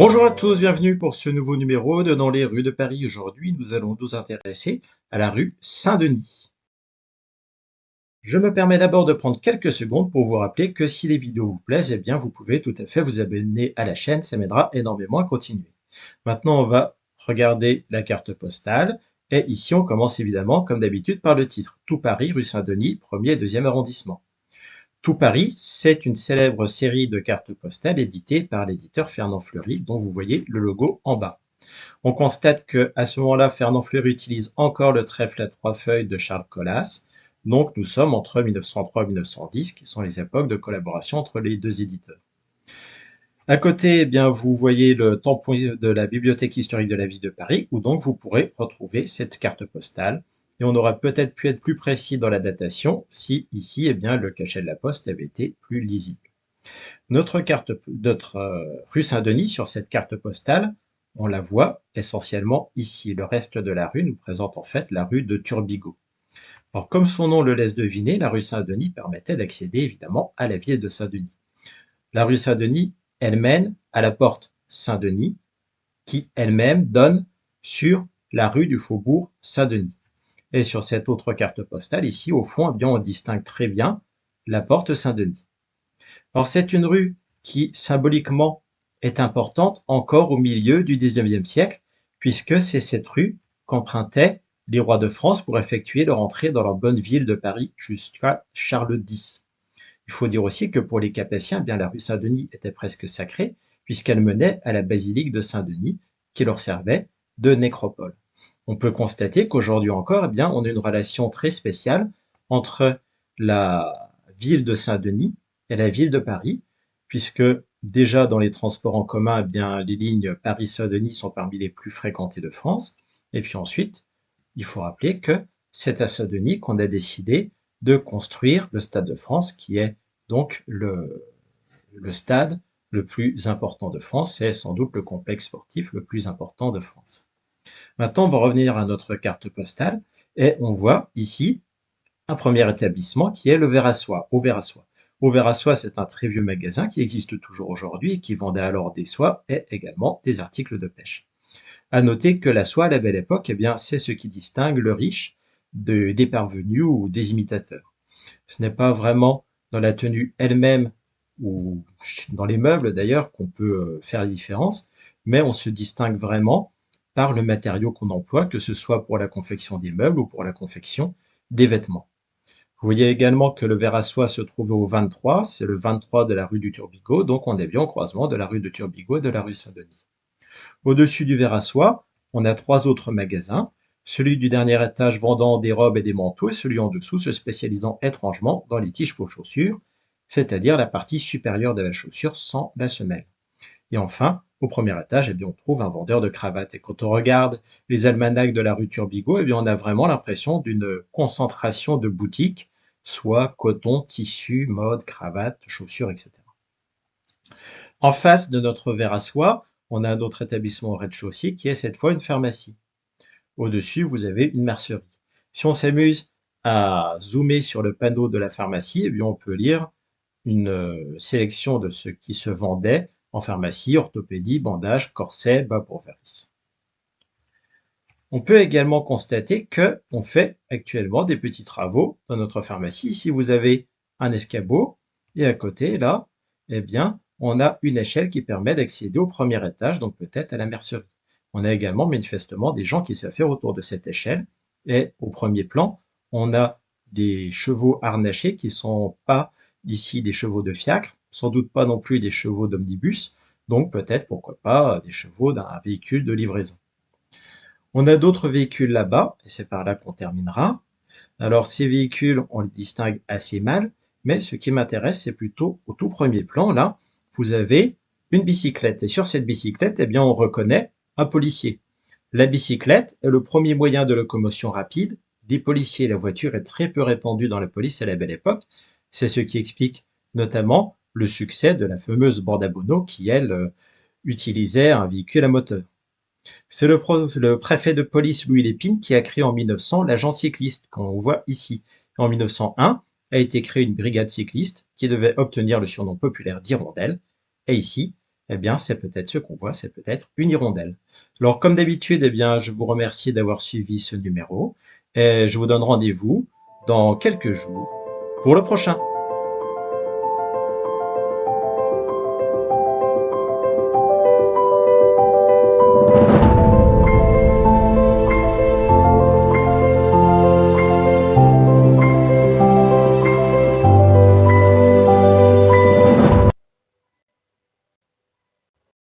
Bonjour à tous, bienvenue pour ce nouveau numéro de Dans les rues de Paris. Aujourd'hui, nous allons nous intéresser à la rue Saint-Denis. Je me permets d'abord de prendre quelques secondes pour vous rappeler que si les vidéos vous plaisent, eh bien vous pouvez tout à fait vous abonner à la chaîne, ça m'aidera énormément à continuer. Maintenant, on va regarder la carte postale et ici on commence évidemment comme d'habitude par le titre. Tout Paris, rue Saint-Denis, 1er et 2e arrondissement. Tout Paris, c'est une célèbre série de cartes postales éditées par l'éditeur Fernand Fleury, dont vous voyez le logo en bas. On constate qu'à ce moment-là, Fernand Fleury utilise encore le trèfle à 3 feuilles de Charles Collas. Donc nous sommes entre 1903 et 1910, qui sont les époques de collaboration entre les deux éditeurs. À côté, eh bien, vous voyez le tampon de la Bibliothèque historique de la ville de Paris, où donc vous pourrez retrouver cette carte postale. Et on aurait peut-être pu être plus précis dans la datation si ici, eh bien, le cachet de la poste avait été plus lisible. Notre rue Saint-Denis sur cette carte postale, on la voit essentiellement ici. Le reste de la rue nous présente en fait la rue de Turbigo. Alors, comme son nom le laisse deviner, la rue Saint-Denis permettait d'accéder évidemment à la ville de Saint-Denis. La rue Saint-Denis, elle mène à la porte Saint-Denis, qui elle-même donne sur la rue du Faubourg Saint-Denis. Et sur cette autre carte postale, ici, au fond, eh bien, on distingue très bien la porte Saint-Denis. Alors, c'est une rue qui, symboliquement, est importante encore au milieu du XIXe siècle, puisque c'est cette rue qu'empruntaient les rois de France pour effectuer leur entrée dans leur bonne ville de Paris jusqu'à Charles X. Il faut dire aussi que pour les Capétiens, eh bien, la rue Saint-Denis était presque sacrée, puisqu'elle menait à la basilique de Saint-Denis, qui leur servait de nécropole. On peut constater qu'aujourd'hui encore, eh bien, on a une relation très spéciale entre la ville de Saint-Denis et la ville de Paris, puisque déjà dans les transports en commun, eh bien, les lignes Paris-Saint-Denis sont parmi les plus fréquentées de France. Et puis ensuite, il faut rappeler que c'est à Saint-Denis qu'on a décidé de construire le Stade de France, qui est donc le stade le plus important de France. C'est sans doute le complexe sportif le plus important de France. Maintenant, on va revenir à notre carte postale et on voit ici un premier établissement qui est le Verre à Soie, au Verre à Soie. Au Verre à Soie, c'est un très vieux magasin qui existe toujours aujourd'hui et qui vendait alors des soies et également des articles de pêche. À noter que la soie à la Belle Époque, eh bien, c'est ce qui distingue le riche des parvenus ou des imitateurs. Ce n'est pas vraiment dans la tenue elle-même ou dans les meubles d'ailleurs qu'on peut faire la différence, mais on se distingue vraiment par le matériau qu'on emploie, que ce soit pour la confection des meubles ou pour la confection des vêtements. Vous voyez également que le Verre à Soie se trouve au 23, c'est le 23 de la rue du Turbigo, donc on est bien au croisement de la rue de Turbigo et de la rue Saint-Denis. Au-dessus du Verre à Soie, on a 3 autres magasins, celui du dernier étage vendant des robes et des manteaux et celui en dessous se spécialisant étrangement dans les tiges pour chaussures, c'est-à-dire la partie supérieure de la chaussure sans la semelle. Et enfin, au premier étage, eh bien, on trouve un vendeur de cravates. Et quand on regarde les almanachs de la rue Turbigo, eh bien, on a vraiment l'impression d'une concentration de boutiques, soit coton, tissu, mode, cravate, chaussures, etc. En face de notre Verre à Soie, on a un autre établissement au rez-de-chaussée qui est cette fois une pharmacie. Au-dessus, vous avez une mercerie. Si on s'amuse à zoomer sur le panneau de la pharmacie, eh bien, on peut lire une sélection de ce qui se vendait en pharmacie, orthopédie, bandage, corset, bas pour varices. On peut également constater qu'on fait actuellement des petits travaux dans notre pharmacie. Ici, vous avez un escabeau et à côté, là, eh bien, on a une échelle qui permet d'accéder au premier étage, donc peut-être à la mercerie. On a également manifestement des gens qui s'affairent autour de cette échelle et au premier plan, on a des chevaux harnachés qui sont pas ici des chevaux de fiacre, sans doute pas non plus des chevaux d'omnibus, donc peut-être, pourquoi pas, des chevaux d'un véhicule de livraison. On a d'autres véhicules là-bas, et c'est par là qu'on terminera. Alors ces véhicules, on les distingue assez mal, mais ce qui m'intéresse, c'est plutôt au tout premier plan, là, vous avez une bicyclette. Et sur cette bicyclette, eh bien, on reconnaît un policier. La bicyclette est le premier moyen de locomotion rapide des policiers. La voiture est très peu répandue dans la police à la Belle Époque. C'est ce qui explique notamment le succès de la fameuse bande à Bonneau qui, elle, utilisait un véhicule à moteur. C'est le préfet de police Louis Lépine qui a créé en 1900 l'agent cycliste, qu'on voit ici. En 1901 a été créée une brigade cycliste qui devait obtenir le surnom populaire d'Hirondelle. Et ici, eh bien, c'est peut-être ce qu'on voit, c'est peut-être une hirondelle. Alors, comme d'habitude, eh bien, je vous remercie d'avoir suivi ce numéro et je vous donne rendez-vous dans quelques jours pour le prochain.